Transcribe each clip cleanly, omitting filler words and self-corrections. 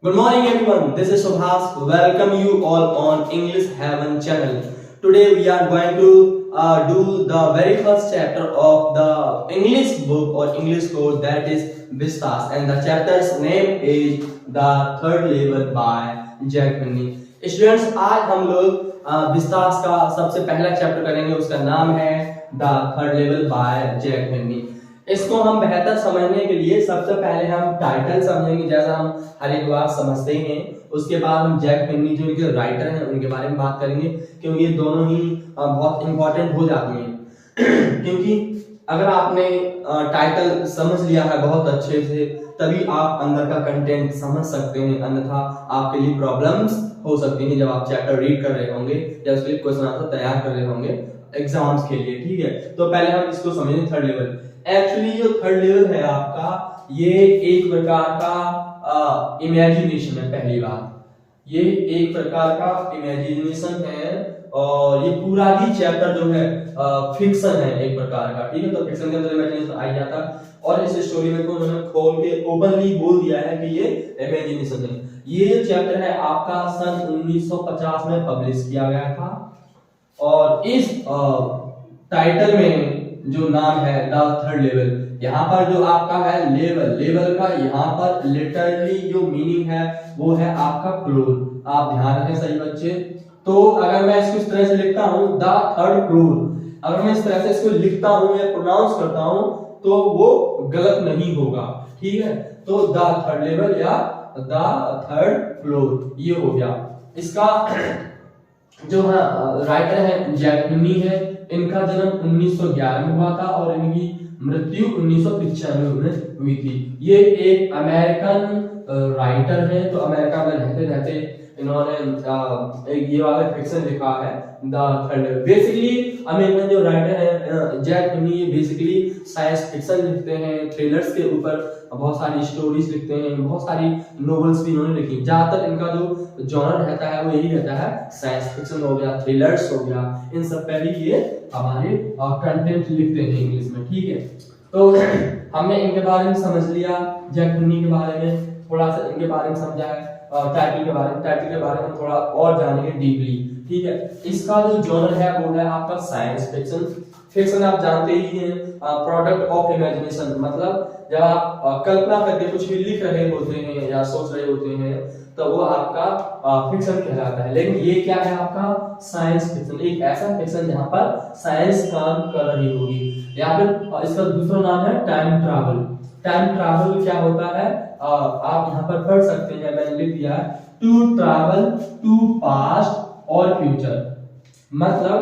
Good morning everyone, this is Subhas. Welcome you all on English Heaven channel. Today we are going to do the very first chapter of the English book or English course, that is Vistas, and the chapter's name is The Third Level by Jack Finney. Students, आज हम लोग Vistas का सबसे पहला chapter करेंगे, उसका नाम है the third level by Jack Finney. इसको हम बेहतर समझने के लिए सबसे पहले हम टाइटल समझेंगे, जैसा हम हर एक बार समझते हैं। उसके बाद हम जैक फिन्नी जो इनके राइटर हैं उनके बारे में बात करेंगे, क्योंकि ये दोनों ही बहुत इंपॉर्टेंट हो जाती हैं। क्योंकि अगर आपने टाइटल समझ लिया है बहुत अच्छे से, तभी आप अंदर का कंटेंट समझ सकते हैं, अन्यथा आपके लिए प्रॉब्लम्स हो सकती हैं जब आप चैप्टर रीड कर रहे होंगे या उसके लिए क्वेश्चन आंसर तैयार कर रहे होंगे एग्जाम्स के लिए। ठीक है, तो पहले हम इसको समझें थर्ड लेवल। एक्चुअली जो थर्ड लेवल है आपका, ये एक प्रकार का इमेजिनेशन है। पहली बात, ये एक प्रकार का इमेजिनेशन है और ये पूरा ही चैप्टर जो है फिक्शन है एक प्रकार का। ठीक है, तो फिक्शन के अंदर इमेजिनेशन आ जाता है और इस स्टोरी में को उन्होंने खोल के ओपनली बोल दिया है कि ये इमेजिनेशन है। ये चैप्टर है आपका सन 1950 में पब्लिश किया गया था और इस टाइटल में जो नाम है द थर्ड लेवल, यहाँ पर जो आपका है लेवल का यहाँ पर लिटरली जो मीनिंग है वो है आपका फ्लोर। आप ध्यान रखें सही बच्चे। तो अगर मैं इसको इस तरह से लिखता हूँ द थर्ड फ्लोर, अगर मैं इस तरह से इसको लिखता हूँ या प्रोनाउंस करता हूँ तो वो गलत नहीं होगा। ठीक है, तो द थर्ड लेवल या द थर्ड फ्लोर ये हो गया। इसका जो है राइटर है जैक फिन्नी है। इनका जन्म 1911 में हुआ था और इनकी मृत्यु 1995 में हुई थी। ये एक अमेरिकन राइटर है, तो अमेरिका में रहते रहते इन्होंने एक ये वाला फिक्शन लिखा है the third level. Basically American जो राइटर है जैक फिन्नी, ये बेसिकली साइंस फिक्शन लिखते हैं, थ्रिलर्स के ऊपर बहुत सारी स्टोरीज लिखते हैं, बहुत सारी नॉवेल्स भी इन्होंने लिखी। ज्यादातर इनका जो जॉनर रहता है वो यही रहता है, साइंस फिक्शन हो गया, थ्रिलर्स हो गया, इन सब पे भी ये हमारे कंटेंट लिखते हैं इंग्लिश में। ठीक है, तो हमने इनके बारे में समझ लिया, जैक फिन्नी के बारे में थोड़ा सा इनके बारे में समझा है, टाइटल के बारे में थोड़ा और जानेंगे डीपली। ठीक है, इसका जो जॉनर है वो है आपका साइंस फिक्शन। फिक्शन आप जानते ही हैं, प्रोडक्ट ऑफ इमेजिनेशन, मतलब जब आप कल्पना करके कुछ भी लिख रहे होते हैं या सोच रहे होते हैं तो वो आपका फिक्शन कहलाता है। लेकिन ये क्या है आपका साइंस फिक्शन, एक ऐसा फिक्शन जहां पर साइंस काम कर रही होगी। या फिर इसका दूसरा नाम है टाइम ट्रैवल। टाइम ट्रैवल क्या होता है आप यहाँ पर पढ़ सकते हैं, मैंने लिख दिया है टू ट्रैवल टू पास्ट और फ्यूचर। मतलब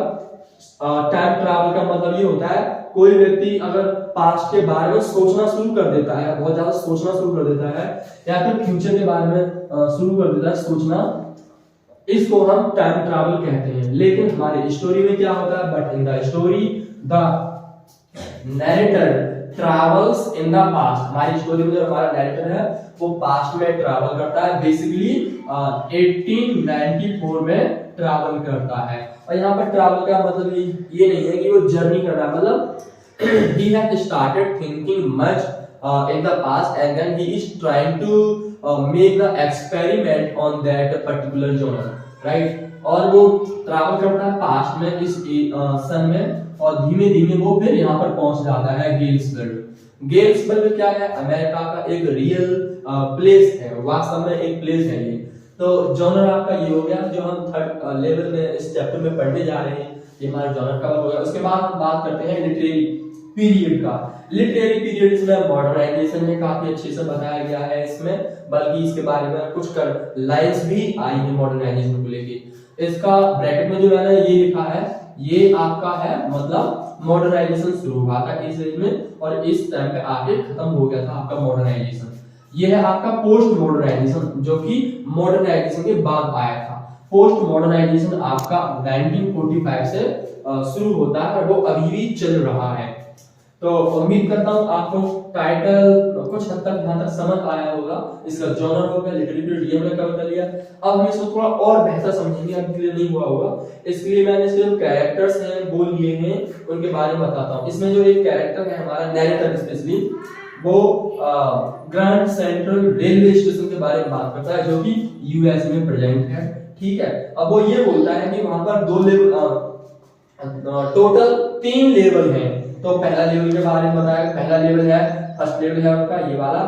टाइम ट्रैवल का मतलब ये होता है कोई व्यक्ति अगर पास्ट के बारे में सोचना शुरू कर देता है, बहुत ज्यादा सोचना शुरू कर देता है, या फिर फ्यूचर के बारे में शुरू कर देता है सोचना, इसको हम टाइम ट्रैवल कहते हैं। लेकिन हमारी स्टोरी में क्या होता है, but in the story the narrator travels in the past. हमारी स्टोरी में जो हमारा नैरेटर है वो पास्ट में ट्रैवल करता है, बेसिकली 1894 में ट्रैवल करता है। और यहाँ पर ट्रैवल का मतलब ये नहीं है कि वो जर्नी कर रहा है, मतलब he had started thinking much in the past and then he is trying to make the experiment on that particular genre, right? और वो ट्रैवल करता है पास्ट में इस सन में और धीमे धीमे वो फिर यहाँ पर पहुंच जाता है गेल्सबर्ग। गेल्सबर्ग क्या है, अमेरिका का एक रियल प्लेस है, वास्तव में एक प्लेस है ये। तो जॉनर आपका ये हो गया जो हम थर्ड लेवल में इस चैप्टर में पढ़ने जा रहे हैं, ये हमारा जॉनर कवर हो गया। उसके बाद हम बात करते हैं लिटरेरी पीरियड का। लिटरेरी पीरियड इसमें मॉडर्नाइजेशन में काफी अच्छे से बताया गया है इसमें, बल्कि इसके बारे में कुछ कर लाइंस भी आई है मॉडर्नाइजेशन को लेके। इसका ब्रैकेट में जो है ना ये लिखा है, ये आपका है मतलब मॉडर्नाइजेशन शुरू हुआ था इस एज में और इस टाइम पे आके खत्म हो गया था आपका मॉडर्नाइजेशन। ये है आपका पोस्ट मॉडर्नाइजेशन जो कि मॉडर्नाइजेशन के बाद आया था। पोस्ट मॉडर्नाइजेशन आपका 1945 से शुरू होता है और वो अभी भी चल रहा है। तो उम्मीद करता हूँ आपको टाइटल कुछ हद तक यहाँ तक समझ आया होगा। इसका जॉनर हो गया, लिटरेरी पीरियड हमने कवर कर लिया। अब हम इसको थोड़ा और बेहतर समझेंगे, अभी क्लियर नहीं हुआ होगा, इसलिए मैंने सिर्फ कैरेक्टर्स हैं वो लिए हैं उनके बारे में बताता हूँ। इसमें जो एक कैरेक्टर है हमारा नैरेटर, स्पेशली वो ग्रैंड सेंट्रल रेलवे स्टेशन के बारे में बात करता है जो कि यूएस में प्रेजेंट है। ठीक है, अब वो ये बोलता है कि वहां पर 2 लेवल, टोटल 3 लेवल हैं। तो पहला लेवल के बारे में बताया, पहला लेवल है, फर्स्ट लेवल है उनका ये वाला,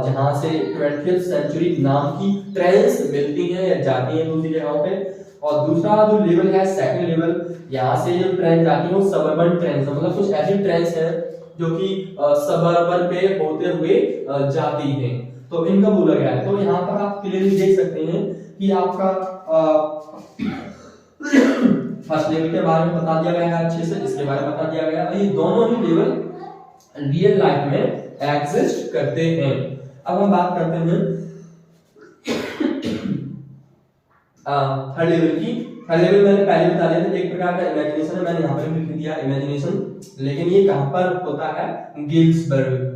जहां से 20th सेंचुरी नाम की ट्रेन्स मिलती हैं या जाती हैं दूसरी जगहों पे। और दूसरा जो लेवल है, सेकंड लेवल, यहाँ से जो ट्रेन जाती है वो सबअर्बन ट्रेन, मतलब कुछ ऐसी ट्रेन्स हैं जो कि सबअर्बन पे होते हुए जाती हैं, तो इनका बोला गया है। तो यहाँ पर आप क्लियरली देख सकते हैं कि आपका फर्स्ट लेवल के बारे में बता दिया गया है अच्छे से, इसके बारे में बता दिया गया है। ये दोनों ही लेवल रियल लाइफ में एग्जिस्ट करते हैं। अब हम बात करते हैं थर्ड लेवल की। थर्ड लेवल मैंने पहले बता दिया था, एक प्रकार का इमेजिनेशन है, मैंने यहाँ पर भी लिख दिया इमेजिनेशन, लेकिन ये कहां पर होता है, गिल्सबर्ग।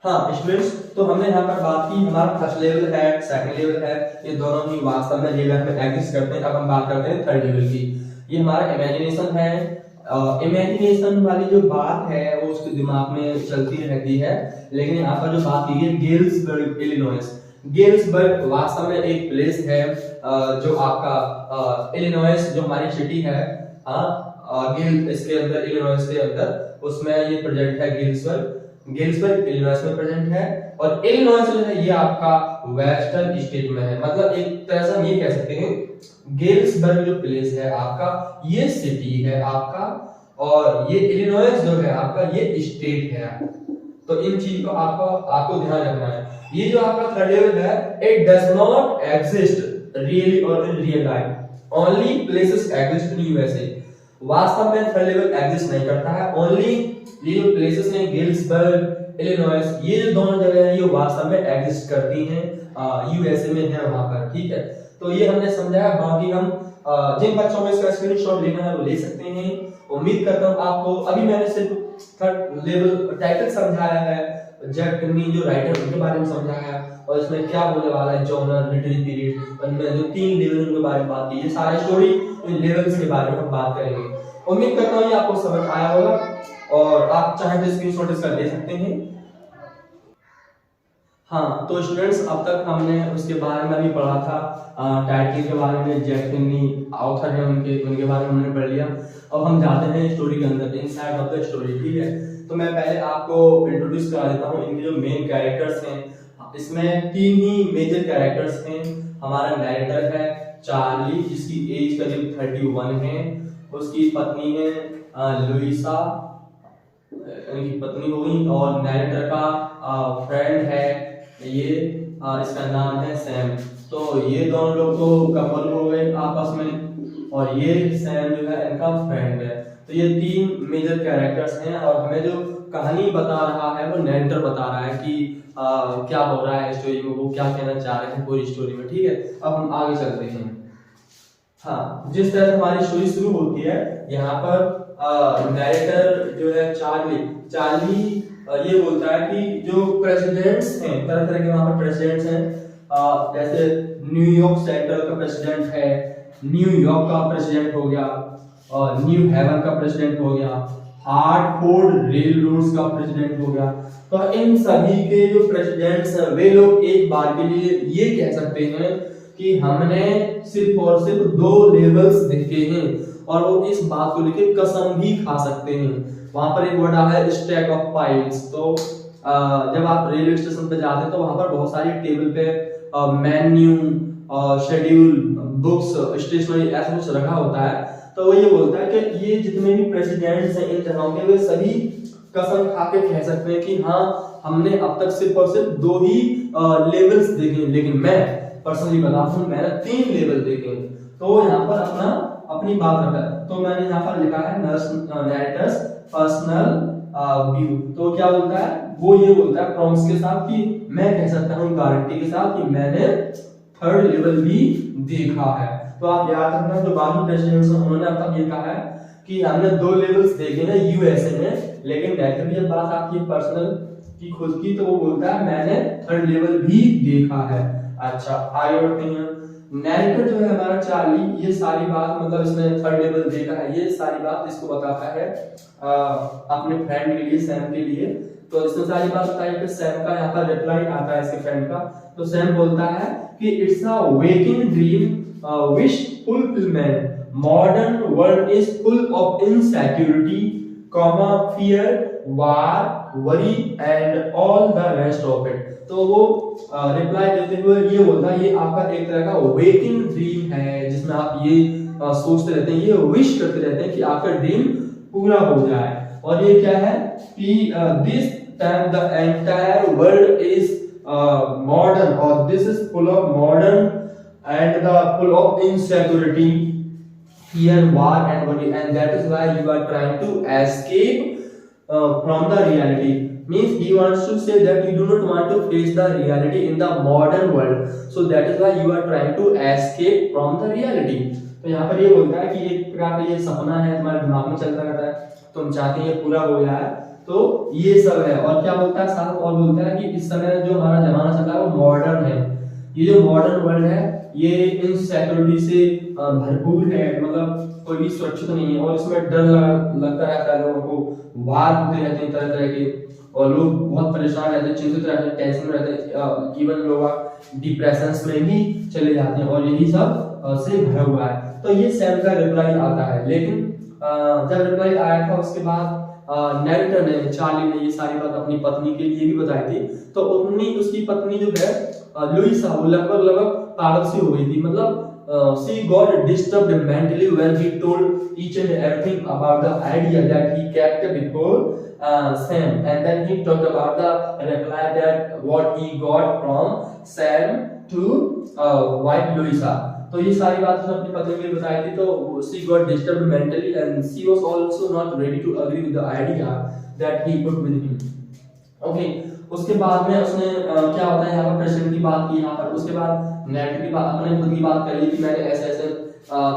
हाँ स्टूडेंट्स, तो हमने यहाँ पर बात की, हमारा फर्स्ट लेवल है, सेकंड लेवल है, ये दोनों ही वास्तव में रियल लाइफ में एग्जिस्ट करते हैं। अब हम बात करते हैं थर्ड लेवल की। ये हमारा इमेजिनेशन है। इमेजिनेशन वाली जो बात है वो उसके दिमाग में चलती रहती है, लेकिन यहाँ पर जो बात की है गिल्सबर्ग इलिनॉइस। गिल्सबर्ग वास्तव में एक प्लेस है जो आपका इलिनॉइस जो हमारी सिटी है, इसके अंदर, इलिनॉइस के अंदर, उसमें ये प्रेजेंट है गिल्सबर्ग। गिल्सबर्ग इलिनॉइस में प्रेजेंट है, और इलिनॉइस जो है ये आपका वेस्टर्न स्टेट में है। मतलब एक तरह से हम ये कह सकते हैं गिल्सबर्ग जो प्लेस है आपका, ये सिटी है आपका, और ये इलिनॉइस जो है आपका ये स्टेट है। तो इन चीज को आपको ध्यान रखना है। ये जो आपका थर्ड लेवल है, it does not exist really और in real life, only places exist in USA. वास्तव में थर्ड लेवल एग्जिस्ट नहीं करता है, ओनली ये जो प्लेसेस हैं गिल्सबर्ग, इलिनॉइस, ये जो दोनों जगह हैं ये वास्तव में एग्जिस्ट करती हैं, यूएसए में है वहां पर। ठीक है, तो ये हमने समझाया। बाकी हम जिन बच्चों को इसका स्क्रीनशॉट लेना है वो ले सकते हैं। उम्मीद करता हूं आपको, अभी मैंने सिर्फ थर्ड लेवल टाइटल समझाया है, जैक टर्नी जो राइटर उनके बारे में समझाया, और इसमें क्या बोलने वाला है जॉनर लिटरेरी पीरियड, उनमें जो 3 लेवल उनके बारे में बात की, ये सारी स्टोरी इन लेवल्स के बारे में हम बात करेंगे। उम्मीद करता हूं ये आपको समझ आया होगा, और आप चाहे तो स्क्रीनशॉट इसका ले सकते हैं। हाँ तो स्टूडेंट्स, अब तक हमने उसके बारे में भी पढ़ा था, टाइटल के बारे में, जैक टर्नी ऑथर है उनके बारे में हमने पढ़ लिया। अब हम जाते हैं स्टोरी के अंदर, इनसाइड ऑफ द स्टोरी। ठीक है, तो मैं पहले आपको इंट्रोड्यूस करा देता हूँ इनके जो मेन कैरेक्टर्स हैं। इसमें 3 ही मेजर कैरेक्टर्स हैं। हमारा नैरेटर है चार्ली, जिसकी एज करीब 31 है, उसकी पत्नी है लुइसा, इनकी पत्नी होगी, और नैरेटर का फ्रेंड है ये, इसका नाम है सैम। तो ये दोनों लोग तो कपल हो गए आपस में, और ये सैम जो है इनका फ्रेंड है। तो ये 3 मेजर कैरेक्टर्स हैं, और हमें जो कहानी बता रहा है वो नैरेटर बता रहा है कि क्या हो रहा है स्टोरी में, वो क्या कहना चाह रहे हैं पूरी स्टोरी में। ठीक है, अब हम आगे चलते हैं। हाँ, जिस तरह से हमारी स्टोरी शुरू होती है, यहाँ पर नैरेटर जो है चार्ली ये बोलता है कि जो प्रेसिडेंट्स हैं, तरह तरह के वहां पर प्रेसिडेंट्स हैं, जैसे न्यूयॉर्क सेंट्रल का प्रेसिडेंट है, न्यूयॉर्क का प्रेसिडेंट हो गया, और न्यू हेवन का प्रेसिडेंट हो गया, हार्टफोर्ड रेल रोड्स का प्रेसिडेंट हो गया। तो इन सभी के जो प्रेसिडेंट्स हैं वे लोग एक बार के लिए ये कह सकते हैं कि हमने सिर्फ और सिर्फ 2 लेवल्स देखे हैं, और वो इस बात को लेकर कसम भी खा सकते हैं। वहां पर एक वर्ड आता है स्टैक ऑफ पाइल्स। तो जब आप रेलवे स्टेशन पे जाते हैं तो वहां पर बहुत सारी टेबल पे मेन्यू, शेड्यूल, बुक्स, स्टेशनरी ऐसा कुछ रखा होता है। तो वो ये बोलता है कि ये जितने भी प्रेसिडेंट्स हैं इन जगहों के, वे सभी कसम खा के कह सकते हैं कि हाँ हमने अब तक सिर्फ और सिर्फ 2 ही लेवल्स देखे, लेकिन मैं पर्सनली बताता हूँ मैंने 3 लेवल देखे। तो यहाँ पर अपनी बात रखा है। तो मैंने यहाँ पर लिखा है नैरेटर्स पर्सनल व्यू। तो क्या बोलता है, वो ये बोलता है प्रॉमिस के साथ कि मैं कह सकता हूँ गारंटी के साथ कि मैंने 3rd लेवल भी देखा है। तो आप याद रखना, जो बाकी प्रेसिडेंट्स हैं उन्होंने अब तक ये कहा है कि हमने 2 लेवल्स देखे ना यूएसए में, लेकिन नैरेटर की जब बात आपकी पर्सनल की खुद की, तो वो बोलता है मैंने 3rd लेवल भी देखा है। अच्छा आगे बढ़ते हैं। नैरेटर जो है हमारा चार्ली, ये सारी बात मतलब इसने थर्ड लेवल देखा है, ये सारी बात इसको बताता है अपने फ्रेंड के लिए, सैम के लिए। तो इसने सारी बात बताई, फिर सैम का यहाँ पर रिप्लाई आता है इसके फ्रेंड का। तो सैम बोलता है कि it's a waking dream wish fulfilment, modern world is full of insecurity, comma fear, war, worry and all the rest of it. तो वो रिप्लाई देते हुए ये बोलता है, ये आपका एक तरह का वेकिंग ड्रीम है, जिसमें आप ये सोचते रहते हैं, ये विश करते रहते हैं कि आपका ड्रीम पूरा हो जाए। और ये क्या है कि this time the entire world is modern, और this is full of modern and the full of insecurity, fear, war and worry, and that is why you are trying to escape from the reality. Means he wants to say that you do not want to face the reality in the modern world, so that is why you are trying to escape from the reality. तो यहाँ पर ये बोलता है कि एक प्रकार का ये सपना है तुम्हारे दिमाग में चलता रहता है, तुम चाहते हैं ये पूरा हो जाए, तो ये सब है। और क्या बोलता है साथ, और बोलता है कि इस समय जो हमारा जमाना चल रहा है वो मॉडर्न है, ये जो मॉडर्न वर्ल्ड है ये इनसिक्योरिटी से भरपूर है, मतलब कोई भी सुरक्षित नहीं है, और इसमें डर लगता रहता है लोगों को, वार होते रहते हैं तरह तरह के, और लोग बहुत परेशान रहते हैं, चिंतित रहते हैं, टेंशन में रहते हैं, इवन लोग डिप्रेशन में भी चले जाते हैं, और यही सब से भरा हुआ है। तो ये सैम का रिप्लाई आता है। लेकिन जब रिप्लाई आया था उसके बाद नैरेटर ने, चार्ली ने ये सारी बात अपनी पत्नी के लिए भी बताई थी। तो उसकी पत्नी जो है लुइसा, वो लगभग पागल सी हो गई थी, मतलब she got disturbed mentally when he told each and everything about the idea that he kept before Sam, and then he talked about the reply that what he got from Sam to wife Louisa. तो ये सारी बात उसने अपनी पत्नी के लिए बताई थी। तो she got disturbed mentally and she was also not ready to agree with the idea that he put with him. Okay, उसके बाद में उसने क्या होता है यहाँ पर प्रेसिडेंट की बात की, यहाँ पर उसके बाद नेट की बात, अपने खुद की बात करी कि मैंने ऐसे ऐसे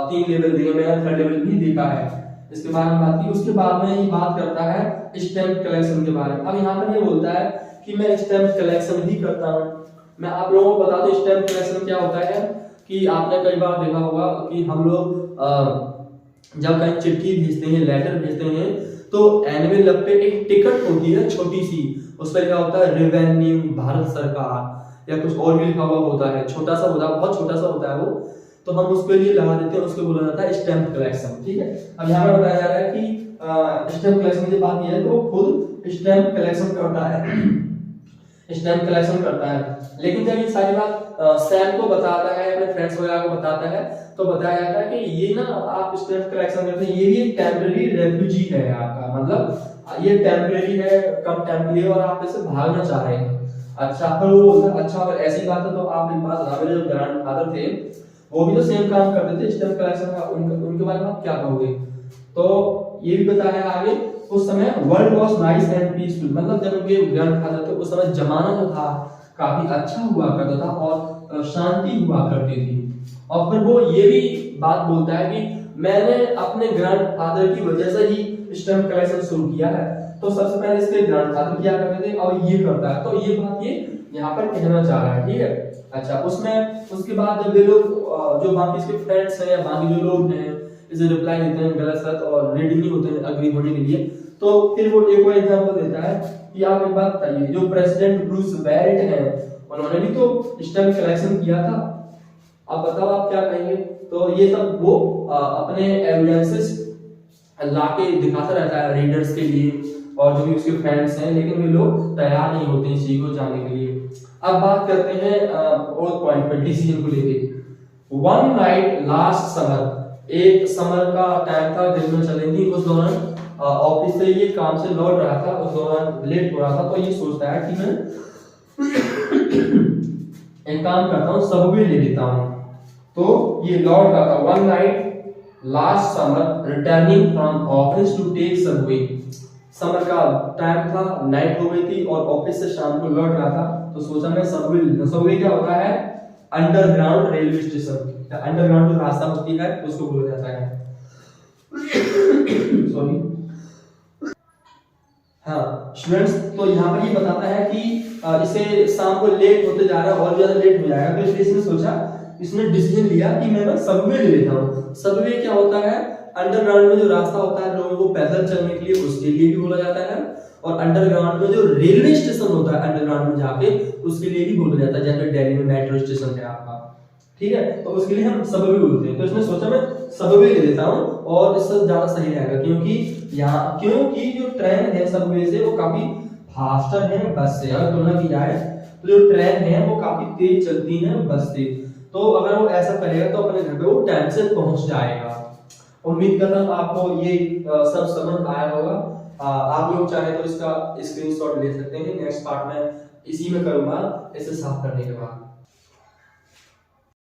3 लेवल दिए, मैंने थर्ड लेवल भी देखा है, इसके बारे में बात की। उसके बाद में ये बात करता है स्टैम्प कलेक्शन के बारे में। अब यहाँ पर ये बोलता है कि मैं स्टैम्प कलेक्शन भी करता हूँ। मैं आप लोगों को बता दूं स्टैम्प कलेक्शन क्या होता है, कि आपने कई बार देखा होगा कि हम लोग जब कहीं चिट्ठी भेजते हैं, लेटर भेजते हैं, तो एनवेलप पे एक टिकट होती है छोटी सी, उस पर लिखा होता है रेवेन्यू, भारत सरकार, या कुछ और भी लिखा हुआ होता है, छोटा सा होता है, बहुत छोटा सा होता है वो, तो हम उसके लिए लगा देते हैं, उसको बोला जाता है स्टैम्प कलेक्शन। ठीक है, अब यहाँ पर बताया जा रहा है कि स्टैम्प कलेक्शन की बात की है तो वो खुद स्टैम्प कलेक्शन करता है, स्टैम्प कलेक्शन करता है। लेकिन जब ये सारी बात सैम को बताता है, अपने फ्रेंड्स वगैरह को बताता है, तो बताया जाता है कि ये ना आप स्टैम्प कलेक्शन करते हैं, ये भी एक टेम्परेरी रेफ्यूजी है आपका, मतलब ये टेम्परेरी है, कम टाइम के लिए, और आप इससे भागना चाह रहे हैं। अच्छा, फिर वो अच्छा अगर ऐसी बात है तो आप एक बात, हमारे जो ग्रैंडफादर थे वो भी तो सेम काम करते थे स्टैम्प कलेक्शन का, उनके बारे में आप क्या कहोगे? तो ये भी बताया आगे, उस समय world was nice and peaceful, मतलब जब उनके ग्रैंडफादर थे उस समय जमाना जो था काफी अच्छा हुआ करता था और शांति हुआ करती थी। और फिर वो ये भी बात बोलता है कि मैंने अपने ग्रैंडफादर की वजह से ही स्टैम्प कलेक्शन शुरू किया है। तो सबसे पहले इसके ग्रैंडफादर क्या करते थे और ये करता है, तो ये बात ये यहाँ पर कहना चाह रहा है। ठीक है, अच्छा, उसमें उसके बाद जब ये लोग जो बाकी इसके फ्रेंड्स हैं या बाकी जो लोग हैं इसे रिप्लाई देते हैं गलत सलत और रेडी नहीं होते हैं अग्री होने के लिए, तो फिर वो एक और एग्जांपल देता है कि आप एक बात बताइए, जो प्रेसिडेंट ब्रूस वेरिट हैं उन्होंने भी तो स्टैम्प कलेक्शन किया था, आप बताओ आप क्या कहेंगे? तो ये सब वो अपने एविडेंसेस लाके दिखाता रहता है रीडर्स के लिए और जो भी उसके फ्रेंड्स हैं, लेकिन वे लोग तैयार नहीं होते इस चीज को जानने के लिए। अब बात करते हैं और पॉइंट पे डिसीजन को लेके। वन नाइट लास्ट समर, एक समर का टाइम था, दिन में चली थी, उस दौरान ऑफिस से ये काम से लौट रहा था, उस दौरान लेट हो रहा था, तो ये सोचता है कि मैं एक काम करता हूँ सबवे ले लेता हूँ। तो ये लौट रहा था, one night last summer returning from office to take subway, summer का टाइम था, नाइट हो गई थी और ऑफिस से शाम को लौट रहा था, तो सोचा मैं सबवे ले लूं। सबवे क्या होता है? अंडरग्राउंड रेलवे स्टेशन, अंडरग्राउंड जो रास्ता होती है उसको बोला जाता है। सॉरी, हाँ स्टूडेंट्स, तो यहाँ पर ये बताता है कि इसे शाम को लेट होते जा रहा है और ज्यादा लेट हो जाएगा, तो इसलिए इसने सोचा इसने डिसीजन लिया कि मैं ना सबवे ले लेता हूँ। सबवे क्या होता है, अंडरग्राउंड में जो रास्ता होता है लोगों को पैदल चलने के लिए, उसके लिए भी बोला जाता है। और अंडरग्राउंड में जो रेलवे स्टेशन होता है अंडरग्राउंड में जाके, उसके लिए भी बोला जाता है, जैसे दिल्ली में मेट्रो स्टेशन है आपका, ठीक है, तो उसके लिए हम सबवे बोलते हैं। तो इसने सोचा मैं सबवे ले लेता हूँ और इससे ज्यादा सही रहेगा, क्योंकि जो ट्रेन है सबवे से वो काफी फास्टर है बस से, अगर तुलना की जाए तो जो ट्रेन है वो काफी तेज चलती है बस से। तो अगर वो ऐसा करेगा तो अपने घर पे वो टाइम से पहुंच जाएगा। उम्मीद करता हूँ आपको ये सब समझ आया होगा। आप लोग चाहे तो इसका स्क्रीनशॉट ले सकते हैं। नेक्स्ट पार्ट में इसी में करूंगा इसे साफ करने के बाद।